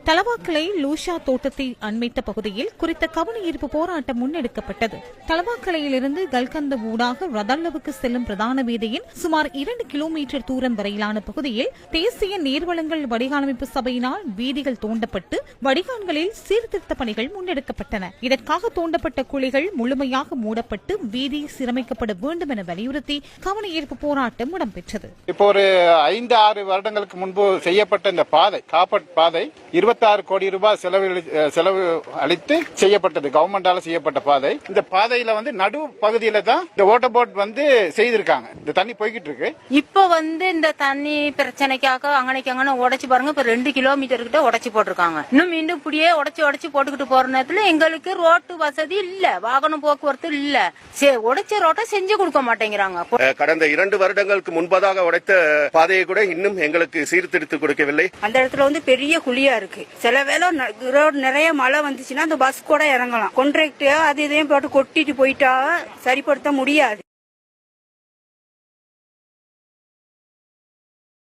தலவாக்கலை லூஷா தோட்டத்தை அண்மித்த பகுதியில் குறித்த கவனஈர்ப்பு போராட்டம் முன்னெடுக்கப்பட்டது. தலவாக்கலையிலிருந்து கல்கந்த ஊடாக ரதல்லவுக்கு செல்லும் பிரதான வீதியின் சுமார் 2 கிலோமீட்டர் தூரம் வரையிலான பகுதியில் தேசிய நீர்வளங்கள் வடிகாலமைப்பு சபையினால் வீதிகள் தோண்டப்பட்டு வடிகான்களில் சீர்திருத்த பணிகள் முன்னெடுக்கப்பட்டன. இதற்காக தோண்டப்பட்ட குழிகள் முழுமையாக மூடப்பட்டு வீதி சீரமைக்கப்பட வேண்டும் என வலியுறுத்தி கவனஈர்ப்பு போராட்டம் இடம்பெற்றது. இப்போ ஒரு 5-6 வருடங்களுக்கு முன்பு செய்யப்பட்ட இந்த பாதை காப்பட் பாதை 26 கோடி ரூபாய் செலவு அளித்து செய்யப்பட்டது. கவர்மெண்டால செய்யப்பட்ட பாதை. இந்த பாதையில நடு பகுதியில தான் இந்த வாட்டர் போர்ட் செய்திருக்காங்க. இந்த தண்ணி போய்கிட்டு இருக்கு. இப்போ இந்த தண்ணி பிரச்சனைக்காக அங்கனைக்கு உடைச்சு பாருங்க. இப்ப 2 கிலோமீட்டர் கிட்ட உடைச்சு போட்டிருக்காங்க. இன்னும் மீண்டும் இப்படியே உடைச்சு போட்டுக்கிட்டு போற நேரத்துல எங்களுக்கு ரோட்டு வசதி இல்ல, வாகனம் போக்குவரத்து இல்ல. உடைச்ச ரோட்டை செஞ்சு கொடுக்க மாட்டேங்கிறாங்க. கடந்த 2 வருடங்களுக்கு முன்பதாக உடைத்த பாதையை கூட இன்னும் எங்களுக்கு சீர்திருத்தி கொடுக்கவில்லை. அந்த இடத்துல பெரிய குழியா இருக்கு. சில வேளை ரோடு நிறைய மழை வந்துச்சுன்னா அந்த பஸ் கூட இறங்கலாம். கான்ட்ராக்ட் அது இதையும் போட்டு கொட்டிட்டு போயிட்டா சரிப்படுத்த முடியாது.